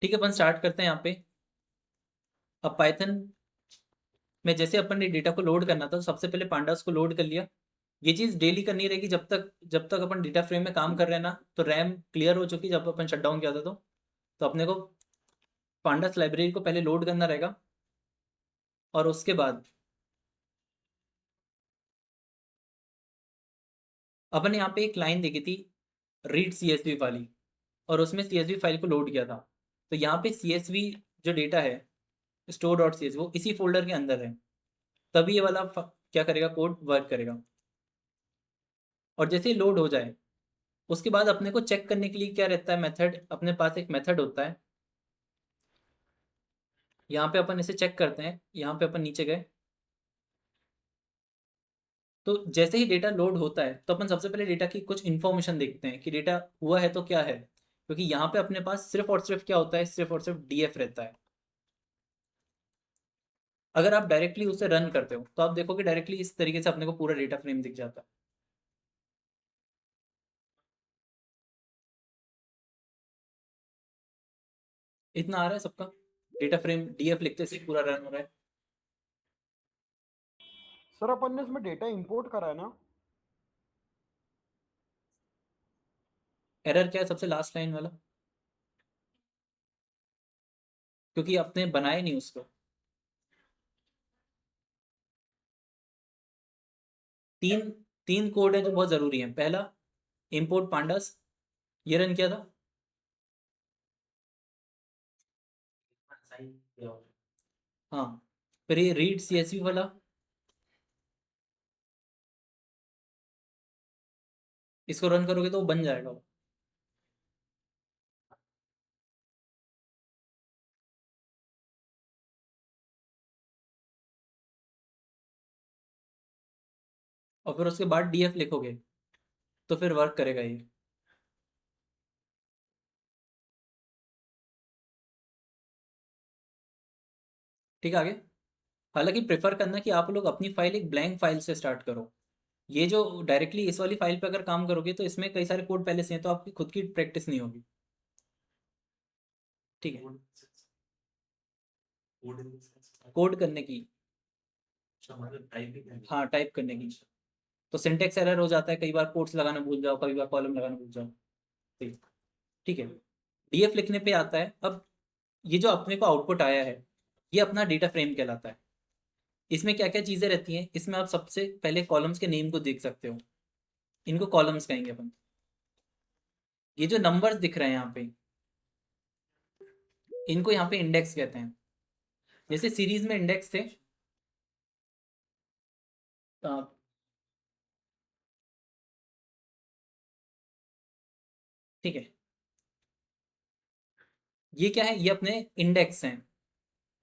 ठीक है, अपन स्टार्ट करते हैं यहाँ पे। अब पाइथन में जैसे अपन ने डेटा को लोड करना था, तो सबसे पहले पांडास को लोड कर लिया। ये चीज़ डेली करनी रहेगी जब तक अपन डेटा फ्रेम में काम कर रहे हैं ना। तो रैम क्लियर हो चुकी जब अपन शट डाउन किया था, तो अपने को पांडास लाइब्रेरी को पहले लोड करना रहेगा। और उसके बाद अपन ने यहाँ पे एक लाइन देखी थी, रीड CSV वाली, और उसमें CSV फाइल को लोड किया था। तो यहाँ पे CSV जो डेटा है, स्टोर डॉट सी एस, वो इसी फोल्डर के अंदर है। तभी ये वाला क्या करेगा, कोड वर्क करेगा। और जैसे ही लोड हो जाए, उसके बाद अपने को चेक करने के लिए क्या रहता है, मेथड। अपने पास एक मेथड होता है, यहाँ पे अपन इसे चेक करते हैं। यहाँ पे अपन नीचे गए, तो जैसे ही डेटा लोड होता है, तो अपन सबसे पहले डेटा की कुछ इन्फॉर्मेशन देखते हैं कि डेटा हुआ है तो क्या है। क्योंकि यहाँ पे अपने पास सिर्फ और सिर्फ क्या होता है, सिर्फ और सिर्फ DF रहता है। अगर आप डायरेक्टली उसे रन करते हो, तो आप देखोगे डायरेक्टली इस तरीके से अपने को पूरा डेटा फ्रेम दिख जाता है। इतना आ रहा है सबका, डेटा फ्रेम DF लिखते से पूरा रन हो रहा है। सर अपन ने इसमें डेटा इंपोर्ट करा है ना? एरर क्या है, सबसे लास्ट लाइन वाला, क्योंकि आपने बनाया नहीं उसको। तीन तीन कोड है जो बहुत जरूरी है। पहला, इंपोर्ट पांडास, ये रन किया था। हाँ, फिर ये रीड CSV वाला, इसको रन करोगे तो वो बन जाएगा। और फिर उसके बाद DF लिखोगे, तो फिर वर्क करेगा ये। ठीक है, आगे। हालांकि प्रेफर करना कि आप लोग अपनी फाइल एक ब्लैंक फाइल से स्टार्ट करो। ये जो डायरेक्टली इस वाली फाइल पे अगर काम करोगे, तो इसमें कई सारे कोड पहले से हैं, तो आपकी खुद की प्रैक्टिस नहीं होगी। ठीक है, कोड करने की, हाँ, टाइप करने की। तो सिंटेक्स एरर हो जाता है कई बार, कोट्स लगाना भूल जाओ, कई बार कॉलम लगाना भूल जाओ। ठीक ठीक है, DF लिखने पे आता है। अब ये जो अपने को आउटपुट आया है, ये अपना डेटा फ्रेम कहलाता है। इसमें क्या क्या चीज़ें रहती हैं, इसमें आप सबसे पहले कॉलम्स के नेम को देख सकते हो। इनको कॉलम्स कहेंगे अपन। ये जो नंबर्स दिख रहे हैं यहाँ पे, इनको यहाँ पे इंडेक्स कहते हैं। जैसे सीरीज में इंडेक्स थे। अ, ठीक है, ये क्या है, ये अपने इंडेक्स हैं।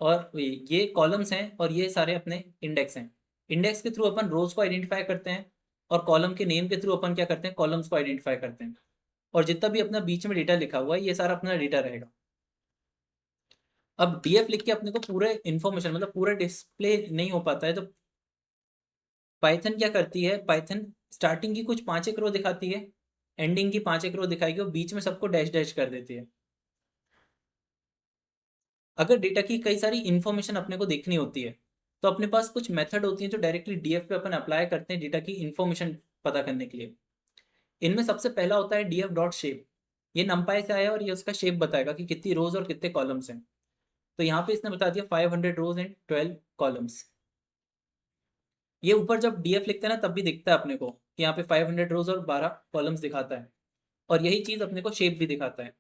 और ये कॉलम्स हैं, और ये सारे अपने इंडेक्स हैं। इंडेक्स के थ्रू अपन रोज को आइडेंटिफाई करते हैं, और कॉलम के नेम के थ्रू अपन क्या करते हैं, कॉलम्स को आइडेंटिफाई करते हैं। और जितना भी अपना बीच में डेटा लिखा हुआ है, ये सारा अपना डेटा रहेगा। अब DF लिख के अपने को पूरे इन्फॉर्मेशन, मतलब पूरा डिस्प्ले नहीं हो पाता है, तो पाइथन क्या करती है, पाइथन स्टार्टिंग की कुछ 5 एक रो दिखाती है, एंडिंग की 5 एक रो दिखाएगी, और बीच में सबको डैश डैश कर देती है। अगर डेटा की कई सारी इंफॉर्मेशन अपने को देखनी होती है, तो अपने पास कुछ मेथड होती है जो डायरेक्टली DF पे अपन अप्लाई करते हैं डेटा की इंफॉर्मेशन पता करने के लिए। इनमें सबसे पहला होता है DF.shape। ये नंपाई से आया, और ये उसका शेप बताएगा कि कितनी रोज और कितने कॉलम्स हैं। तो यहाँ पे इसने बता दिया 500 रोज एंड 12 कॉलम्स। ये ऊपर जब DF लिखते हैं ना, तब भी दिखता है अपने को कि यहाँ पे 500 रोज और 12 कॉलम्स दिखाता है। और यही चीज अपने को शेप भी दिखाता है।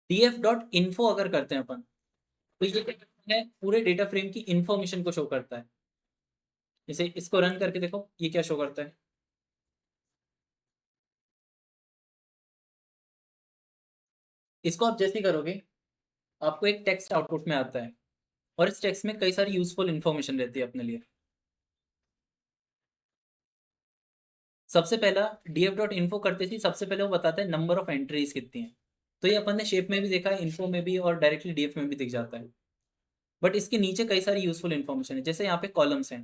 DF.info अगर करते हैं अपन, तो ये क्या करता है, पूरे डेटा फ्रेम की इंफॉर्मेशन को शो करता है। जैसे इसको रन करके देखो, ये क्या शो करता है। इसको आप जैसे ही करोगे, आपको एक टेक्स्ट आउटपुट में आता है, और इस टेक्स्ट में कई सारी यूजफुल इंफॉर्मेशन रहती है अपने लिए। सबसे पहला, DF.info करते थी, सबसे पहले वो बताता है नंबर ऑफ एंट्रीज कितनी है। तो ये अपन ने शेप में भी देखा है, इन्फो में भी, और डायरेक्टली DF में भी दिख जाता है। बट इसके नीचे कई सारी यूजफुल इंफॉर्मेशन है, जैसे यहाँ पे कॉलम्स हैं।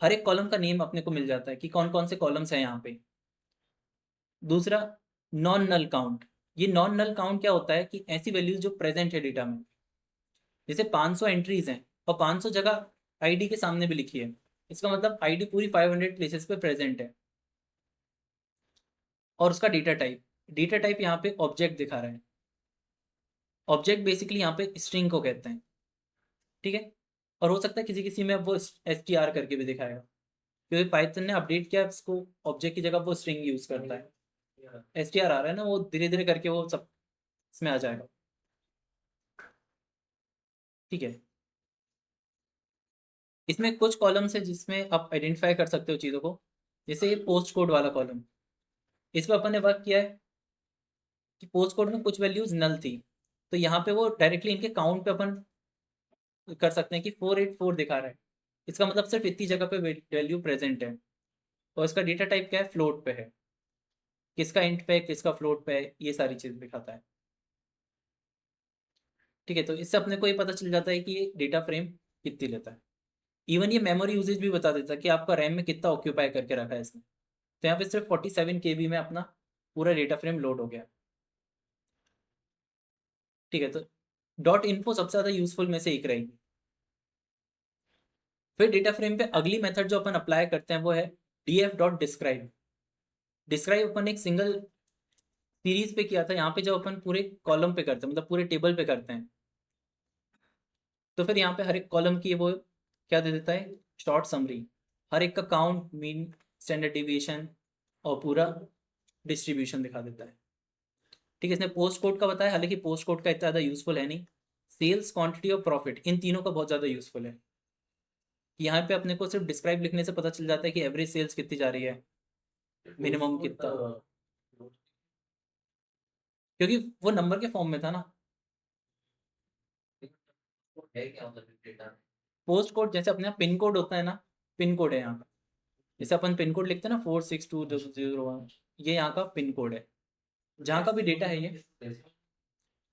हर एक कॉलम का नेम अपने को मिल जाता है कि कौन कौन से कॉलम्स हैं यहाँ पे। दूसरा, नॉन नल काउंट। ये नॉन नल काउंट क्या होता है कि ऐसी वैल्यूज जो प्रेजेंट है डेटा में, जैसे 500 एंट्रीज हैं और 500 जगह आईडी के सामने भी लिखी है, इसका मतलब आईडी पूरी 500 प्लेसेस पे प्रेजेंट है। और उसका डेटा टाइप यहाँ पे ऑब्जेक्ट दिखा रहा है। ऑब्जेक्ट बेसिकली यहाँ पे स्ट्रिंग को कहते हैं, ठीक है। और हो सकता है किसी किसी में अब वो str करके भी दिखाएगा, क्योंकि पाइथन ने अपडेट किया इसको, ऑब्जेक्ट की जगह वो स्ट्रिंग यूज करता है। str आ रहा है ना, वो धीरे धीरे करके वो सब इसमें आ जाएगा, ठीक है। इसमें कुछ कॉलम्स है जिसमें आप आइडेंटिफाई कर सकते हो चीज़ों को, जैसे ये पोस्ट कोड वाला कॉलम, इस पर अपन ने वर्क किया है कि पोस्ट कोड में कुछ वैल्यूज नल थी, तो यहाँ पे वो डायरेक्टली इनके काउंट पे अपन कर सकते हैं कि 484 दिखा रहा है, इसका मतलब सिर्फ इतनी जगह पे वैल्यू प्रेजेंट है। और इसका डेटा टाइप क्या है, फ्लोट पे है, किसका इंट पे है किसका फ्लोट पे है, ये सारी चीज़ दिखाता है, ठीक है। तो इससे अपने को ये पता चल जाता है कि ये डेटा फ्रेम कितनी लेता है। इवन ये मेमोरी यूजेज भी बता देता है कि आपका रैम में कितना ऑक्यूपाई करके रखा है इसने। तो यहाँ पे सिर्फ 47 KB में अपना पूरा डेटा फ्रेम लोड हो गया, ठीक है। तो डॉट इन्फो सबसे ज़्यादा यूजफुल में से एक रहेगी। फिर डेटा फ्रेम पे अगली मेथड जो अपन अप्लाई करते हैं वो है df.describe। डिस्क्राइब अपन एक सिंगल सीरीज पे किया था, यहाँ पे जो अपन पूरे कॉलम पे करते हैं, मतलब पूरे टेबल पे करते हैं, तो फिर यहाँ पे हर एक कॉलम की वो क्या दे देता है, शॉर्ट समरी, हर एक का काउंट, मीन, स्टैंडर्ड डिविएशन और पूरा डिस्ट्रीब्यूशन दिखा देता है, ठीक है। इसने पोस्ट कोड का बताया, हालांकि पोस्ट कोड का इतना ज़्यादा यूजफुल है नहीं। सेल्स, क्वांटिटी और प्रॉफिट, इन तीनों का बहुत ज़्यादा यूजफुल है कि यहाँ पे अपने को सिर्फ डिस्क्राइब लिखने से पता चल जाता है कि एवरेज सेल्स कितनी जा रही है, मिनिमम कितना, क्योंकि वो नंबर के फॉर्म में था ना। पोस्ट कोड जैसे अपने यहाँ पिन कोड होता है ना, पिन कोड है यहाँ का, जैसे अपन पिन कोड लिखते हैं ना 462001, ये यहाँ का पिन कोड है, जहाँ का भी डेटा है ये।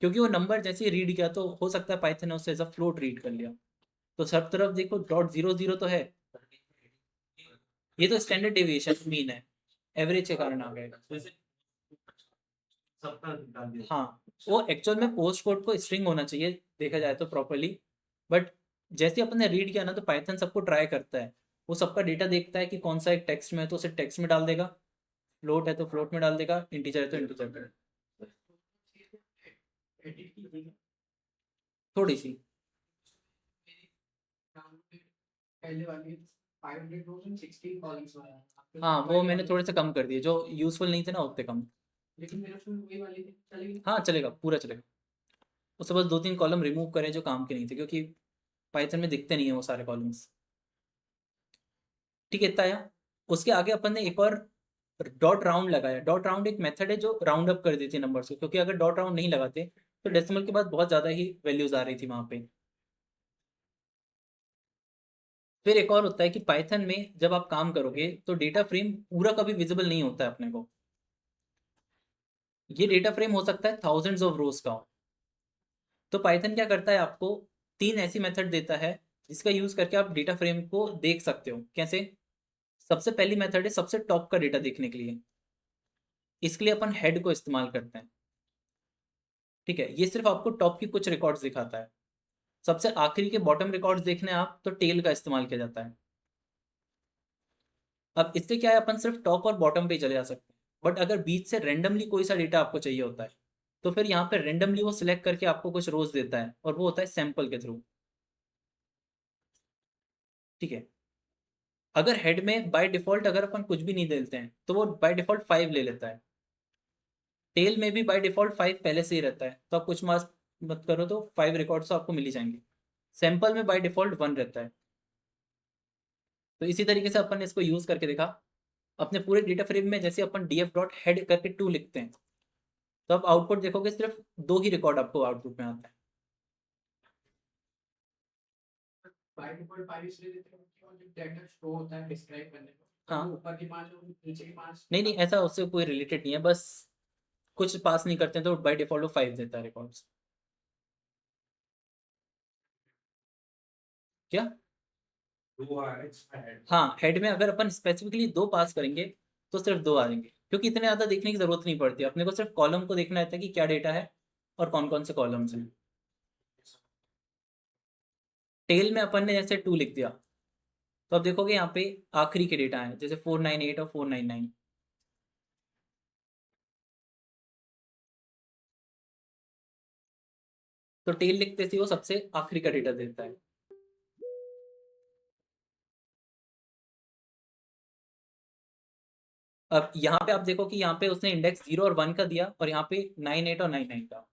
क्योंकि वो नंबर जैसे ही रीड किया तो हो सकता है पाइथन ने उससे एज अ फ्लोट रीड कर लिया, तो सब तरफ देखो .00 तो है, ये तो स्टैंडर्ड डेविएशन मीन है, एवरेज के कारण आ गए। हाँ, वो एक्चुअल में पोस्ट कोड को स्ट्रिंग होना चाहिए देखा जाए तो प्रॉपरली, बट जैसे अपन ने रीड किया ना तो पाइथन सबको ट्राई करता है, वो सबका डेटा देखता है कि कौन सा एक टेक्स्ट में है तो उसे टेक्स्ट में डाल देगा, फ्लोट है तो फ्लोट में डाल देगा, इंटीजर है तो इंटीजर में। थोड़ी सी। हाँ, वो मैंने थोड़े से कम कर दिए, जो यूजफुल नहीं थे ना उतने कम। हाँ चलेगा, पूरा चलेगा। उससे बस 2-3 कॉलम रिमूव करें जो काम के नहीं थे, क्योंकि पाइथन में दिखते नहीं है वो सारे कॉलम्स, ठीक है। इतना आया। उसके आगे अपन ने एक और डॉट राउंड लगाया। डॉट राउंड एक मेथड है जो राउंड अप कर देती है नंबर्स को, क्योंकि अगर डॉट राउंड नहीं लगाते तो डेसिमल के बाद बहुत ज़्यादा ही वैल्यूज आ रही थी वहाँ पे। फिर एक और होता है कि पाइथन में जब आप काम करोगे तो डेटा फ्रेम पूरा कभी विजिबल नहीं होता है अपने को, ये डेटा फ्रेम हो सकता है थाउजेंड्स ऑफ रोज का। तो पाइथन क्या करता है, आपको 3 ऐसी मेथड देता है जिसका यूज करके आप डेटा फ्रेम को देख सकते हो। कैसे? सबसे पहली मेथड है सबसे टॉप का डेटा देखने के लिए, इसके लिए अपन हेड को इस्तेमाल करते हैं, ठीक है। ये सिर्फ आपको टॉप की कुछ रिकॉर्ड्स दिखाता है, सबसे आखिरी के बॉटम रिकॉर्ड्स देखने हैं आप तो टेल का इस्तेमाल किया जाता है। अब इससे क्या है, अपन सिर्फ टॉप और बॉटम पे चले जा सकते हैं, बट अगर बीच से रेंडमली कोई सा डेटा आपको चाहिए होता है तो फिर यहाँ पे रेंडमली वो सिलेक्ट करके आपको कुछ रोज देता है, और वो होता है सैंपल के थ्रू, ठीक है। अगर हेड में बाय डिफॉल्ट अगर अपन कुछ भी नहीं देते हैं तो वो बाय डिफॉल्ट 5 ले लेता है, टेल में भी बाय डिफॉल्ट 5 पहले से ही रहता है, तो आप कुछ मास मत करो तो 5 रिकॉर्ड्स तो आपको मिल ही जाएंगे। सैंपल में बाय डिफॉल्ट 1 रहता है। तो इसी तरीके से अपन ने इसको यूज करके देखा अपने पूरे डेटा फ्रेम में। जैसे अपन df डॉट हेड करके 2 लिखते हैं तो आप आउटपुट देखोगे सिर्फ 2 ही रिकॉर्ड आपको आउटपुट में आता है। हाँ, नहीं नहीं, ऐसा उससे कोई रिलेटेड नहीं है, बस कुछ पास नहीं करते हैं तो बाय डिफॉल्ट वो 5 देता है रिकॉर्ड्स। क्या? हाँ, हेड में अगर अपन स्पेसिफिकली 2 पास करेंगे तो सिर्फ 2 आ जाएंगे। क्योंकि इतने ज़्यादा देखने की ज़रूरत नहीं पड़ती, अपने को सिर्फ कॉलम को देखना रहता है कि क्या डेटा है और कौन कौन से कॉलम्स हैं। टेल में अपन ने जैसे 2 लिख दिया, तो अब देखोगे यहाँ पे आखिरी के डेटा हैं, जैसे 498 और 499। तो टेल लिखते थे वो सबसे आखिरी का डेटा देता है। अब यहाँ पे आप देखो कि यहाँ पे उसने इंडेक्स 0 और 1 का दिया और यहाँ पे 98 और 99 का।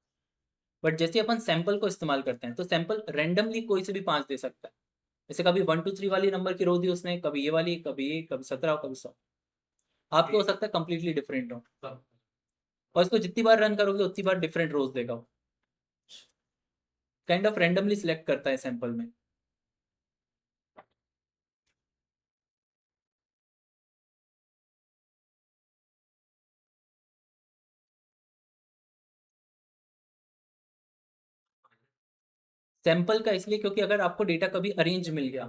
बट जैसे अपन सैंपल को इस्तेमाल करते हैं तो सैंपल रैंडमली कोई से भी 5 दे सकता है। जैसे कभी 1 2 3 वाली नंबर की रो दी उसने, कभी ये वाली, कभी ये, कभी 17, कभी 100। आपके हो सकता है कंप्लीटली डिफरेंट हो, और इसको जितनी बार रन करोगे उतनी बार डिफरेंट रोज देगा। काइंड ऑफ रैंडमली सिलेक्ट करता है सैंपल में। सैंपल का इसलिए क्योंकि अगर आपको डेटा कभी अरेंज मिल गया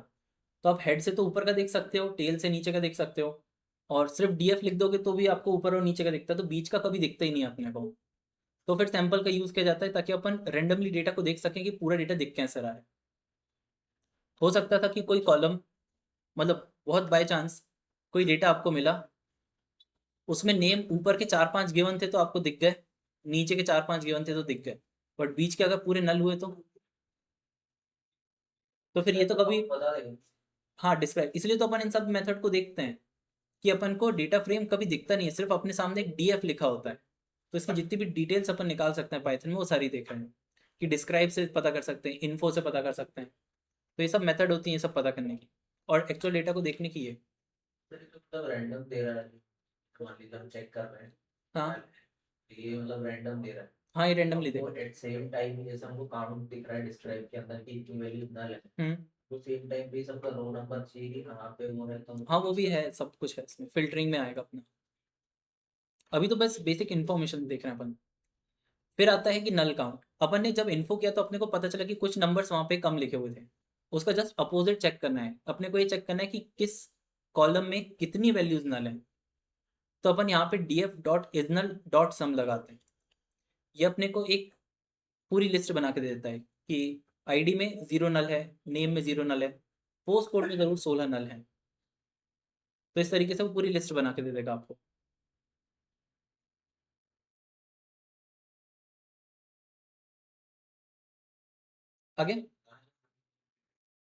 तो आप हेड से तो ऊपर का देख सकते हो, टेल से नीचे का देख सकते हो, और सिर्फ डीएफ लिख दोगे तो भी आपको ऊपर और नीचे का दिखता है, तो बीच का कभी दिखता ही नहीं अपने को। तो फिर सैंपल का यूज किया जाता है ताकि अपन रेंडमली डेटा को देख सकें कि पूरा डेटा दिख कैसे रहा है। हो सकता था कि कोई कॉलम, मतलब बहुत बाय चांस कोई डेटा आपको मिला, उसमें नेम ऊपर के 4 5 गिवन थे तो आपको दिख गए, नीचे के 4 5 गिवन थे तो दिख गए, बट बीच के अगर पूरे नल हुए तो फिर ये तो कभी बता देगा। हाँ, डिस्क्राइब, इसलिए तो अपन इन सब मेथड को देखते हैं कि अपन को डेटा फ्रेम कभी दिखता नहीं है, सिर्फ अपने सामने एक डीएफ लिखा होता है। तो इसकी जितनी भी डिटेल्स अपन निकाल सकते हैं पाइथन में वो सारी देख रहे हैं, कि डिस्क्राइब से पता कर सकते हैं, इन्फो से पता कर सकते हैं। तो ये सब मेथड होती है ये सब पता करने की और एक्चुअल डेटा को देखने की है। मतलब रैंडम दे रहा है, मान लीजिए हम चेक कर रहे हैं, हाँ ये मतलब रैंडम दे रहा है। हाँ, ये रैंडमली वो देगा। एट सेम टाइम जैसे हमको काउंट दिख रहा है डिस्क्राइब के अंदर कि इतनी वैल्यू इतना है, हम्म। तो सेम टाइम पे सबका रो नंबर चाहिए कि कहाँ पे वो है, तो हाँ वो भी है, सब कुछ है इसमें, फिल्टरिंग में आएगा अपना। अभी तो बस बेसिक इन्फॉर्मेशन देख रहे हैं अपन। फिर आता है कि नल काउंट। अपन ने जब इन्फो किया तो अपने को पता चला कि कुछ नंबर्स वहाँ पे कम लिखे हुए थे, उसका जस्ट अपोजिट चेक करना है। अपने को ये चेक करना है कि किस कॉलम में कितनी वैल्यूज नल है। तो अपन यहाँ पे df डॉट इजनल डॉट सम लगाते हैं। ये अपने को एक पूरी लिस्ट बना के दे देता है कि आईडी में 0 नल है, नेम में 0 नल है, पोस्ट कोड में जरूर 16 नल है। तो इस तरीके से वो पूरी लिस्ट बना के दे देगा आपको। आगे,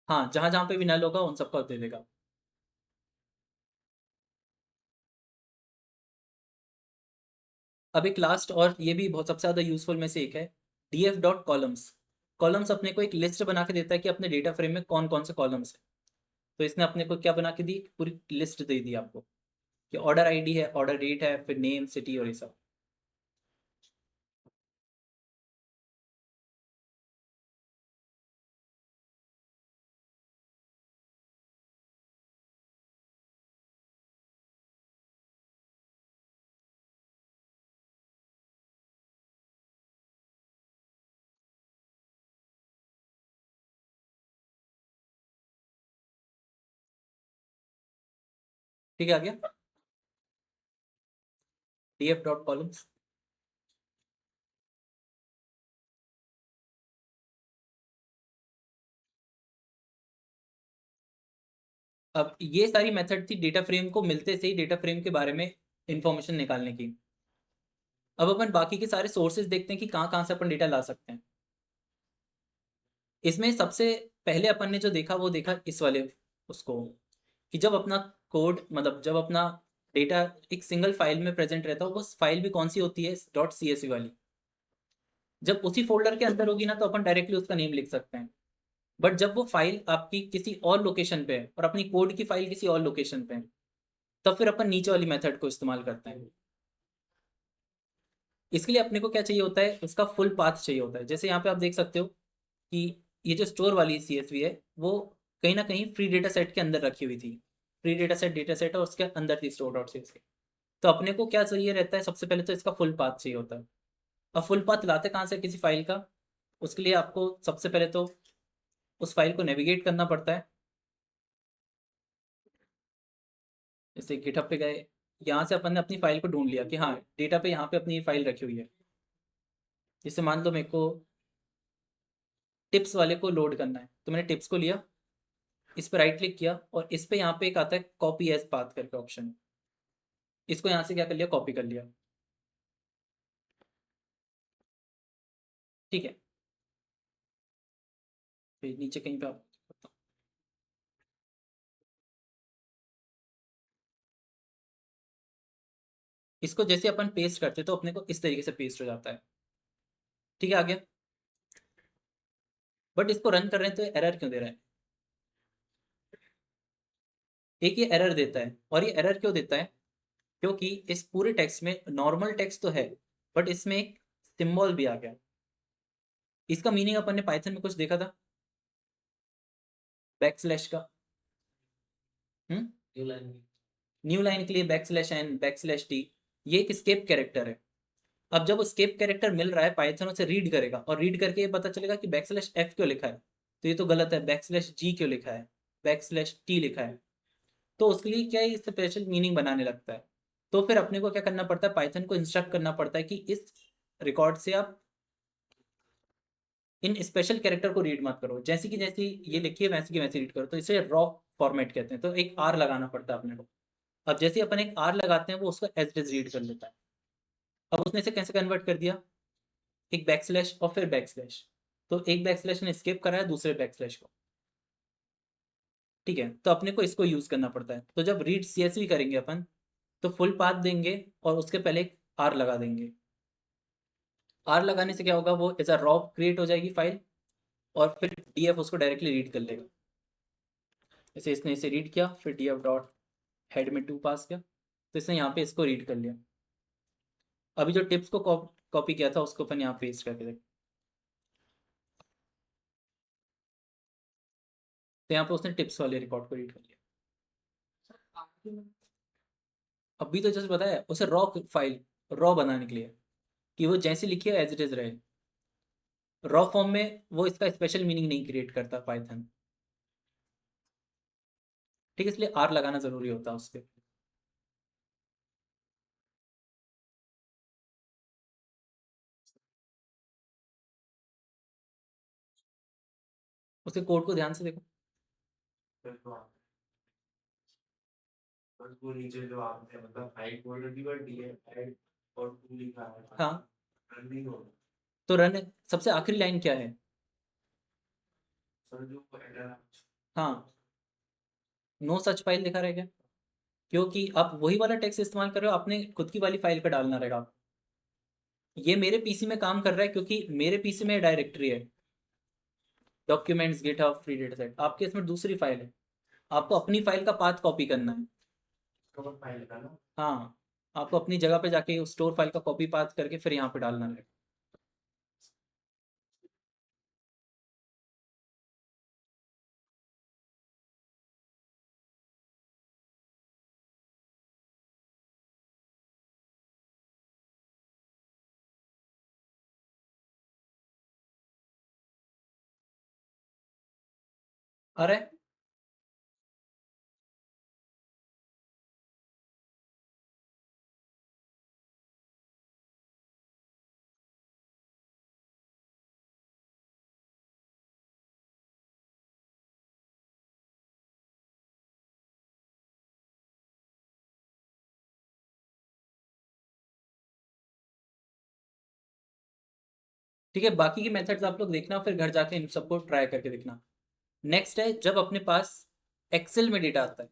हाँ, जहां जहां पे भी नल होगा उन सबका दे देगा। अब एक लास्ट, और ये भी बहुत सबसे ज़्यादा यूजफुल में से एक है, df डॉट कॉलम्स। कॉलम्स अपने को एक लिस्ट बना के देता है कि अपने डेटा फ्रेम में कौन कौन से कॉलम्स हैं। तो इसने अपने को क्या बना के दी, पूरी लिस्ट दे दी आपको कि ऑर्डर आईडी है, ऑर्डर डेट है, फिर नेम, सिटी और ये सब। ठीक है, आ गया df डॉट कॉलम्स। अब ये सारी मेथड थी डेटा फ्रेम को मिलते से ही डेटा फ्रेम के बारे में इंफॉर्मेशन निकालने की। अब अपन बाकी के सारे सोर्सेज देखते हैं कि कहाँ कहाँ से अपन डेटा ला सकते हैं। इसमें सबसे पहले अपन ने जो देखा वो देखा इस वाले उसको, कि जब अपना कोड, मतलब जब अपना डेटा एक सिंगल फाइल में प्रेजेंट रहता है, वो फाइल भी कौन सी होती है, डॉट सी एस वी वाली। जब उसी फोल्डर के अंदर होगी ना तो अपन डायरेक्टली उसका नेम लिख सकते हैं। बट जब वो फाइल आपकी किसी और लोकेशन पे है और अपनी कोड की फाइल किसी और लोकेशन पे है, तब फिर अपन नीचे वाली मेथड को इस्तेमाल करते हैं। इसके लिए अपने को क्या चाहिए होता है, उसका फुल पाथ चाहिए होता है। जैसे यहाँ पे आप देख सकते हो कि ये जो स्टोर वाली CSV है वो कहीं ना कहीं फ्री डेटा सेट के अंदर रखी हुई थी। फ्री डेटा सेट और उसके अंदर थी स्टोर डॉट CSV। तो अपने को क्या चाहिए रहता है, सबसे पहले तो इसका फुल पाथ चाहिए होता है। अब फुल पाथ लाते कहाँ से किसी फाइल का, उसके लिए आपको सबसे पहले तो उस फाइल को नेविगेट करना पड़ता है। जैसे गिटहब पे गए, यहाँ से अपन ने अपनी फाइल को ढूंढ लिया कि हाँ डेटा पे यहाँ पे अपनी फाइल रखी हुई है। जैसे मान लो मेरे को टिप्स वाले को लोड करना है, तो मैंने टिप्स को लिया, इस पर राइट क्लिक किया और इस पे यहाँ पे एक आता है कॉपी एज पाथ करके ऑप्शन, इसको यहाँ से क्या कर लिया, कॉपी कर लिया। ठीक है, फिर नीचे कहीं पे आप इसको जैसे अपन पेस्ट करते तो अपने को इस तरीके से पेस्ट हो जाता है। ठीक है, आ गया। बट इसको रन कर रहे हैं तो एरर क्यों दे रहा है? एक ये एरर देता है, और ये एरर क्यों देता है? क्योंकि इस पूरे टेक्स्ट में नॉर्मल टेक्स्ट तो है, बट इसमें एक सिंबल भी आ गया। इसका मीनिंग अपन ने पाइथन में कुछ देखा था, बैक स्लैश का। न्यू लाइन न्यू लाइन के लिए backslash n, backslash t, ये एक स्केप कैरेक्टर है। अब जब वो स्केप कैरेक्टर मिल रहा है, पाइथन उसे रीड करेगा और रीड करके ये पता चलेगा कि बैक स्लैश एफ क्यों लिखा है, तो ये तो गलत है, बैक स्लैश जी क्यों लिखा है, बैक स्लैश टी लिखा है। तो उसके लिए क्या है, स्पेशल मीनिंग बनाने लगता है। तो फिर अपने को क्या करना पड़ता है, पाइथन को इंस्ट्रक्ट करना पड़ता है कि इस रिकॉर्ड से आप इन स्पेशल कैरेक्टर को रीड मत करो, जैसी की जैसी ये लिखी है वैसी की वैसी रीड करो। तो इसे रॉ फॉर्मेट कहते हैं, तो एक आर लगाना पड़ता है अपने को। अब जैसे अपन एक आर लगाते हैं वो उसको एज इट इज रीड कर लेता है। अब उसने इसे कैसे कन्वर्ट कर दिया, एक बैक स्लैश और फिर बैक स्लैश, तो एक बैक स्लैश ने स्किप कराया दूसरे बैक स्लैश को। ठीक है, तो अपने को इसको यूज करना पड़ता है। तो जब रीड सीएसवी करेंगे अपन, तो फुल पाथ देंगे और उसके पहले एक आर लगा देंगे। आर लगाने से क्या होगा, वो एज अ रॉ क्रिएट हो जाएगी फाइल, और फिर डीएफ उसको डायरेक्टली रीड कर लेगा। जैसे इसने इसे रीड किया, फिर डीएफ डॉट हेड में 2 पास किया, तो इसने यहाँ पे इसको रीड कर लिया। अभी जो टिप्स को कॉपी किया था उसको अपन यहाँ पेस्ट करके देख, तो यहाँ पे उसने टिप्स वाले रिकॉर्ड को रीड कर लिया। अभी तो जस्ट बताया उसे रॉ फाइल, रॉ बनाने के लिए कि वो जैसी लिखी है एज इट इज रहे। रॉ फॉर्म में वो इसका स्पेशल मीनिंग नहीं क्रिएट करता पाइथन। ठीक है, इसलिए आर लगाना जरूरी होता है उसके। उसके कोड को ध्यान से देखो। बस वो नीचे जो आपने मतलब हाइट बोल रही थी बट ये हाइट और टू लिखा है हाँ, रनिंग हो तो रन सबसे आखिरी लाइन क्या है? सर जो एरर हाँ, नो सच फाइल लिखा रहेगा, क्योंकि आप वही वाला टेक्स्ट इस्तेमाल कर रहे हो, आपने खुद की वाली फाइल पे डालना रहेगा। ये मेरे पीसी में काम कर रहा है क्योंकि मेरे पीसी में डायरेक्टरी है documents GitHub free data set, आपके इसमें दूसरी फाइल है। आपको अपनी फाइल का पाथ कॉपी करना है। स्टोर फाइल का ना हाँ, आपको अपनी जगह पे जाके उस स्टोर फाइल का कॉपी पाथ करके फिर यहाँ पे डालना है। अरे ठीक है, बाकी के मेथड्स आप लोग देखना, फिर घर जाके इन सबको ट्राई करके देखना। नेक्स्ट है जब अपने पास एक्सेल में डेटा आता है।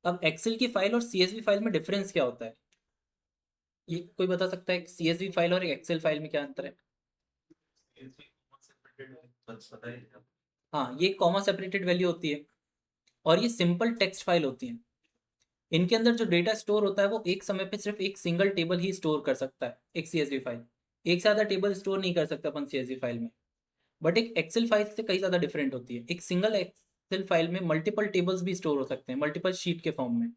अब एक्सेल की फाइल और सीएसवी फाइल में डिफरेंस क्या होता है, ये कोई बता सकता है? सीएसवी फाइल और एक्सेल फाइल में क्या अंतर है? पता है हाँ, ये कॉमा सेपरेटेड वैल्यू होती है और ये सिंपल टेक्स्ट फाइल होती है। इनके अंदर जो डेटा स्टोर होता है वो एक समय पे सिर्फ एक सिंगल टेबल ही स्टोर कर सकता है, एक सीएसवी फाइल। एक से ज़्यादा टेबल स्टोर नहीं कर सकता अपन सीएसवी फाइल में। बट एक एक्सेल फाइल से कई ज़्यादा डिफरेंट होती है। एक सिंगल एक्सेल फाइल में मल्टीपल टेबल्स भी स्टोर हो सकते हैं, मल्टीपल शीट के फॉर्म में।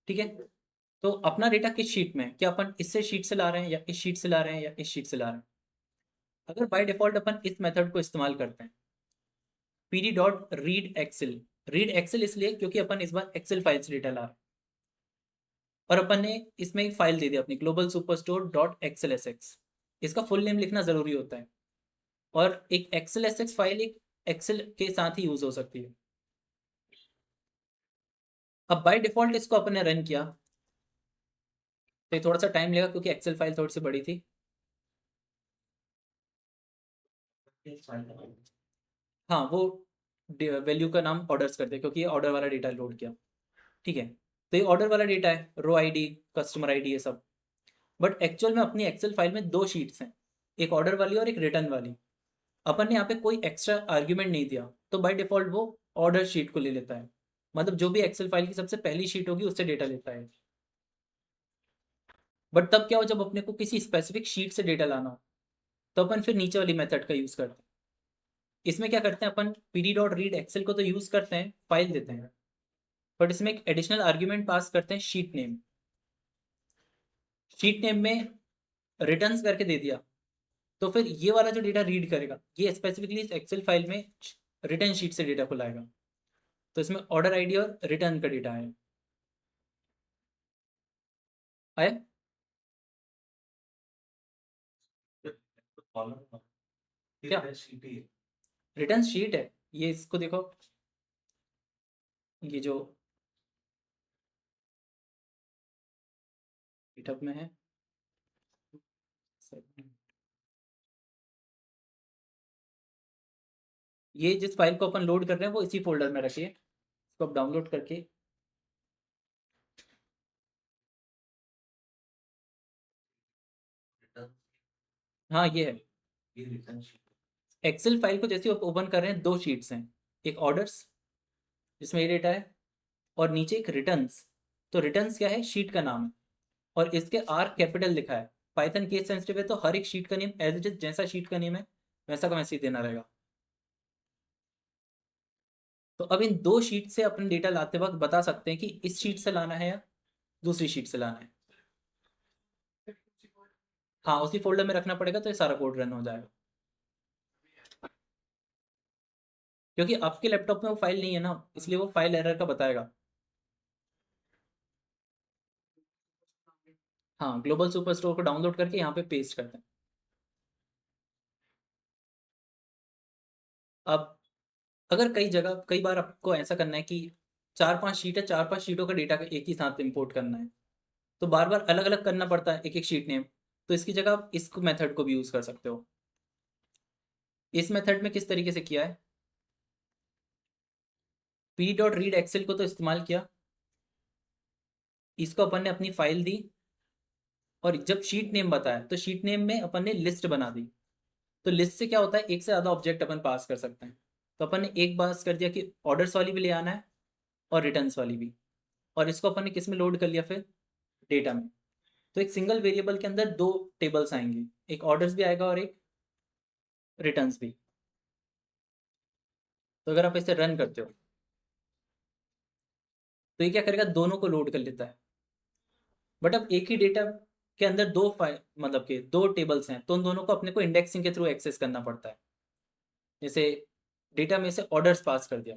ठीक है, तो अपना डेटा किस शीट में है, क्या अपन इससे शीट से ला रहे हैं या इस शीट से ला रहे हैं या इस शीट से ला रहे हैं? अगर बाय डिफॉल्ट अपन इस मेथड को इस्तेमाल करते हैं, PD dot read excel. Read excel इसलिए क्योंकि अपन इस बार एक्सेल फाइल से डेटा ला रहे हैं। और अपन ने इसमें एक फाइल दे दी अपनी ग्लोबल सुपरस्टोर डॉट XLSX। इसका फुल नेम लिखना ज़रूरी होता है, और एक XLSX फाइल एक एक्सेल के साथ ही यूज़ हो सकती है। अब बाय डिफ़ॉल्ट इसको अपन ने रन किया, तो ये थोड़ा सा टाइम लेगा क्योंकि एक्सेल फाइल थोड़ी सी बड़ी थी। हाँ, वो वैल्यू का नाम ऑर्डर्स कर दे क्योंकि ये ऑर्डर वाला डेटा लोड किया। ठीक है, तो ये ऑर्डर वाला डेटा है, रो आईडी, कस्टमर आईडी, ये सब। बट एक्चुअल में अपनी एक्सेल फाइल में दो शीट्स हैं, एक ऑर्डर वाली और एक रिटर्न वाली। अपन ने यहाँ पे कोई एक्स्ट्रा आर्ग्यूमेंट नहीं दिया, तो बाय डिफॉल्ट वो ऑर्डर शीट को ले लेता है, मतलब जो भी एक्सेल फाइल की सबसे पहली शीट होगी उससे डेटा लेता है। बट तब क्या हो, जब अपने को किसी स्पेसिफिक शीट से डेटा लाना हो, तो अपन फिर नीचे वाली मेथड का यूज़ करते हैं। इसमें क्या करते हैं अपन, pd.read एक्सेल को तो यूज़ करते हैं, फाइल देते हैं, बट इसमें एक एडिशनल आर्ग्यूमेंट पास करते हैं, शीट नेम। शीट नेम में रिटर्न्स करके दे दिया, तो फिर ये वाला जो डेटा रीड करेगा ये स्पेसिफिकली इस एक्सेल फाइल में रिटर्न शीट से डेटा को लाएगा। तो इसमें ऑर्डर आईडी और रिटर्न का डेटा है। आया? क्या रिटर्न शीट है ये, इसको देखो, ये जो गिटहब में है, ये जिस फाइल को अपन लोड कर रहे हैं वो इसी फोल्डर में रखिए, इसको आप डाउनलोड करके। हाँ, ये है एक्सेल फाइल को। जैसे आप ओपन कर रहे हैं, दो शीट्स हैं, एक ऑर्डर्स जिसमें ये डेटा है, और नीचे एक रिटर्न्स। तो रिटर्न्स क्या है, शीट का नाम है, और इसके आर कैपिटल लिखा है। पाइथन केस सेंसिटिव है, तो हर एक शीट का नेम एज इट इज जैसा शीट का नेम है वैसा का वैसे ही देना रहेगा। तो अब इन दो शीट से अपन डेटा लाते वक्त बता सकते हैं कि इस शीट से लाना है या दूसरी शीट से लाना है। हाँ, उसी फोल्डर में रखना पड़ेगा, तो ये सारा कोड रन हो जाएगा। क्योंकि आपके लैपटॉप में वो फाइल नहीं है ना, इसलिए वो फाइल एरर का बताएगा। हाँ, ग्लोबल सुपरस्टोर को डाउनलोड करके यहाँ पे पेस्ट करते हैं। अब अगर कई बार आपको ऐसा करना है कि चार पांच शीट है, चार पांच शीटों का डेटा एक ही साथ इंपोर्ट करना है, तो बार बार अलग अलग करना पड़ता है एक एक शीट नेम। तो इसकी जगह आप इस मेथड को भी यूज़ कर सकते हो। इस मेथड में किस तरीके से किया है, pd.read एक्सेल को तो इस्तेमाल किया, इसको अपन ने अपनी फाइल दी, और जब शीट नेम बताया तो शीट नेम में अपन ने लिस्ट बना दी। तो लिस्ट से क्या होता है, एक से ज़्यादा ऑब्जेक्ट अपन पास कर सकते हैं। तो अपन ने एक पास कर दिया कि ऑर्डर्स वाली भी ले आना है और रिटर्न्स वाली भी, और इसको अपन ने किस में लोड कर लिया, फिर डेटा में। तो एक सिंगल वेरिएबल के अंदर दो टेबल्स आएंगे, एक ऑर्डर्स भी आएगा और एक रिटर्न्स भी। तो अगर आप इसे रन करते हो तो ये क्या करेगा, दोनों को लोड कर लेता है। बट अब एक ही डेटा के अंदर दो फाइल, मतलब कि दो टेबल्स हैं, तो उन दोनों को अपने को इंडेक्सिंग के थ्रू एक्सेस करना पड़ता है। जैसे डेटा में से ऑर्डर्स पास कर दिया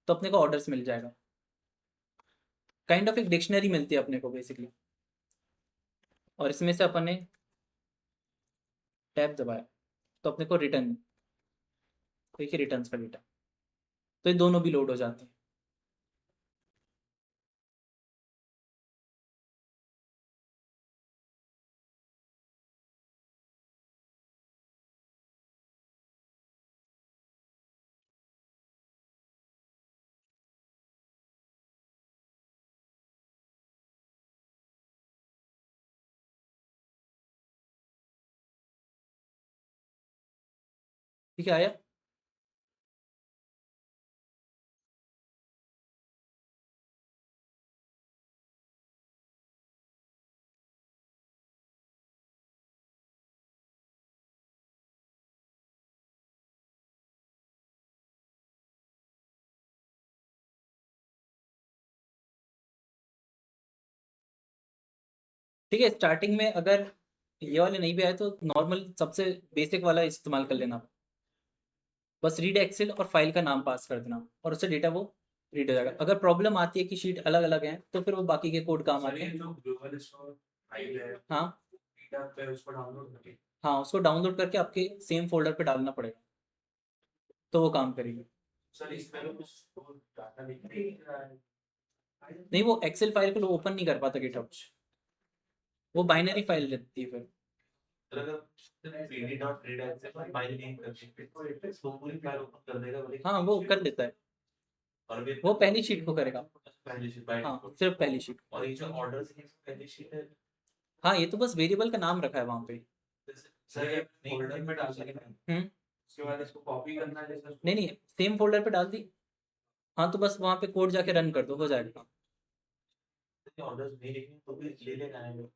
तो अपने को ऑर्डर्स मिल जाएगा, काइंड ऑफ एक डिक्शनरी मिलती है अपने को बेसिकली। और इसमें से अपन ने टैब दबाया तो अपने को रिटर्न, देखिए रिटर्न्स का डेटा, तो ये दोनों भी लोड हो जाते हैं। ठीक है, आया? ठीक है, स्टार्टिंग में अगर ये वाले नहीं भी आए तो नॉर्मल सबसे बेसिक वाला इस्तेमाल कर लेना। बस रीड एक्सेल और फाइल का नाम पास कर देना और उससे डेटा वो रीड हो जाएगा। अगर प्रॉब्लम आती है कि शीट अलग अलग हैं तो फिर वो बाकी के कोड काम सर आते ये हैं। जो ग्लोबल स्टोर फाइल है हाँ GitHub पे उसको डाउनलोड करके हाँ, उसको डाउनलोड करके आपके सेम फोल्डर पे डालना पड़ेगा तो वो काम करेगी। सर इसमें तो कुछ डाटा लिख नहीं रहा है। नहीं, वो एक्सेल फाइल को ओपन नहीं कर पाता गिटहब, वो बाइनरी फाइल रहती है फिर। सर अगर pd.read ऐसे फाइल नहीं करते तो पूरी फाइल ओपन कर देगा बोले हाँ वो कर देता है, और भी वो पहली शीट को करेगा। पहली शीट बाय हाँ डिफॉल्ट। सिर्फ पहली शीट। और ये जो ऑर्डर्स है पहली शीट है। हाँ ये तो बस वेरिएबल का नाम रखा है वहाँ पे। सर ये फोल्डर में डाल देना हम्म। उसके बाद इसको कॉपी करना है जैसे नहीं नहीं, सेम फोल्डर पे डाल दी। हाँ तो बस वहाँ पे कोड जाके रन कर दो, हो जाएगा। ऑर्डर्स नहीं लिखे तो भी ले लेना है वो।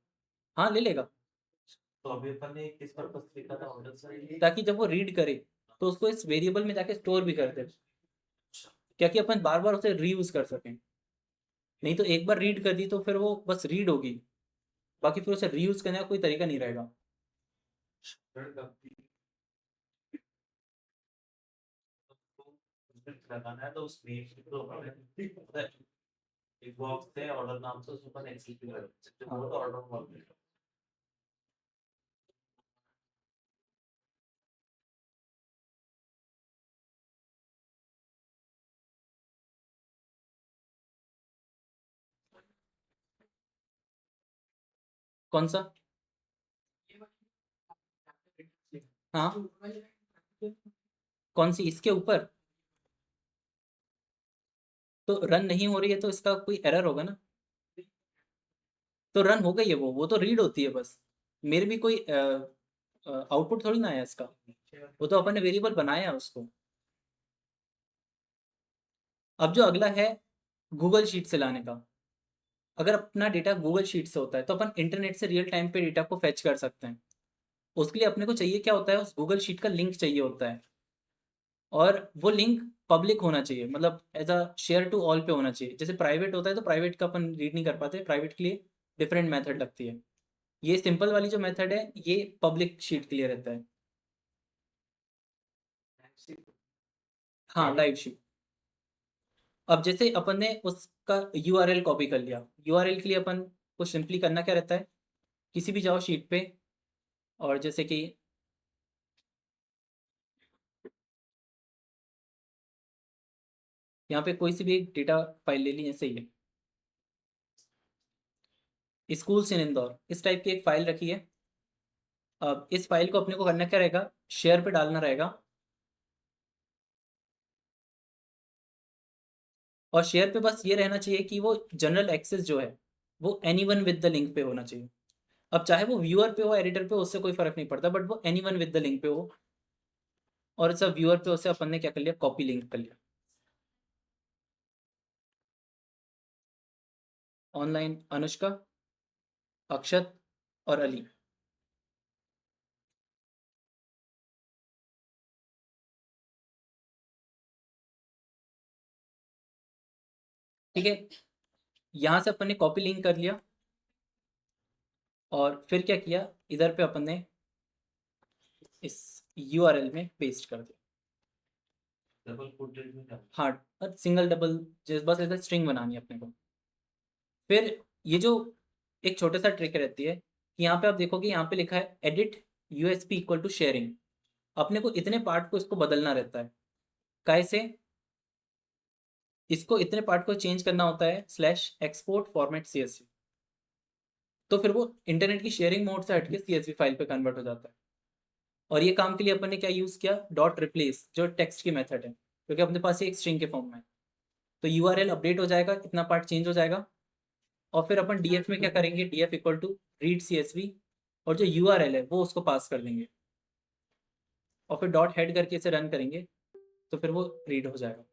हाँ ले लेगा, तो अभी अपन ने किस पर्पस से लिखा था ऑर्डर्स ताकि जब वो रीड करे तो उसको इस वेरिएबल में जाके स्टोर भी कर दे, क्या कि अपन बार बार उसे रीयूज कर सकें। नहीं तो एक बार रीड कर दी तो फिर वो बस रीड होगी, बाकी फिर उसे रीयूज करने का कोई तरीका नहीं रहेगा। लगाना है तो उस नेम को एक बॉक्स है ऑर्डर नाम से उसमें अपन एग्जीक्यूट कर सकते हैं वो तो ऑर्डर बॉक्स है। कौन सा? हाँ कौन सी, इसके ऊपर? तो रन नहीं हो रही है तो इसका कोई एरर होगा ना। तो रन हो गई है वो तो रीड होती है बस। मेरे भी कोई आउटपुट थोड़ी ना आया इसका, वो तो अपन ने वेरिएबल बनाया है उसको। अब जो अगला है गूगल शीट से लाने का। अगर अपना डेटा गूगल शीट से होता है तो अपन इंटरनेट से रियल टाइम पे डेटा को फेच कर सकते हैं। उसके लिए अपने को चाहिए क्या होता है, उस गूगल शीट का लिंक चाहिए होता है, और वो लिंक पब्लिक होना चाहिए, मतलब as a share to all पे होना चाहिए। जैसे प्राइवेट होता है तो प्राइवेट का अपन रीड नहीं कर पाते, प्राइवेट के लिए डिफरेंट मेथड लगती है। ये सिंपल वाली जो मेथड है ये पब्लिक शीट के लिए रहता है। हाँ लाइव शीट। अब जैसे अपन ने उसका यूआरएल कॉपी कर लिया, यूआरएल के लिए अपन को सिंपली करना क्या रहता है, किसी भी जाओ शीट पे, और जैसे कि यहाँ पे कोई सी भी एक डेटा फाइल ले ली, जैसे ये स्कूल्स इन इंदौर, इस टाइप की एक फाइल रखी है। अब इस फाइल को अपने को करना क्या रहेगा, शेयर पे डालना रहेगा, और शेयर पे बस ये रहना चाहिए कि वो जनरल एक्सेस जो है वो एनीवन विद द लिंक पे होना चाहिए। अब चाहे वो व्यूअर पे हो एडिटर पे, उससे कोई फर्क नहीं पड़ता, बट वो एनीवन विद द लिंक पे हो। और सब व्यूअर पे उसे अपन ने क्या कर लिया, कॉपी लिंक कर लिया। ऑनलाइन अनुष्का, अक्षत और अली। ठीक है, यहाँ से अपन ने कॉपी लिंक कर लिया, और फिर क्या किया, इधर पे अपन ने इस यूआरएल में पेस्ट कर दिया। डबल कोटेड में डाल हाँ सिंगल डबल, जैसे बस ऐसा स्ट्रिंग बनानी है अपने को। फिर ये जो एक छोटा सा ट्रिक रहती है कि यहाँ पे आप देखोगे, यहाँ पे लिखा है edit USP equal to sharing. अपने को इतने पार्ट को इसको बदलना रहता है, कैसे, इसको इतने पार्ट को चेंज करना होता है स्लैश एक्सपोर्ट फॉर्मेट सीएसवी, तो फिर वो इंटरनेट की शेयरिंग मोड से हटके सीएसवी फाइल पे कन्वर्ट हो जाता है। और ये काम के लिए अपन ने क्या यूज़ किया, डॉट रिप्लेस, जो टेक्स्ट की मेथड है, क्योंकि अपने पास ये एक स्ट्रिंग के फॉर्म में है। तो यूआरएल अपडेट हो जाएगा, इतना पार्ट चेंज हो जाएगा, और फिर अपन डीएफ में क्या करेंगे, DF equal to read CSV, और जो यूआरएल है वो उसको पास कर देंगे, और फिर डॉट हेड करके इसे रन करेंगे तो फिर वो रीड हो जाएगा।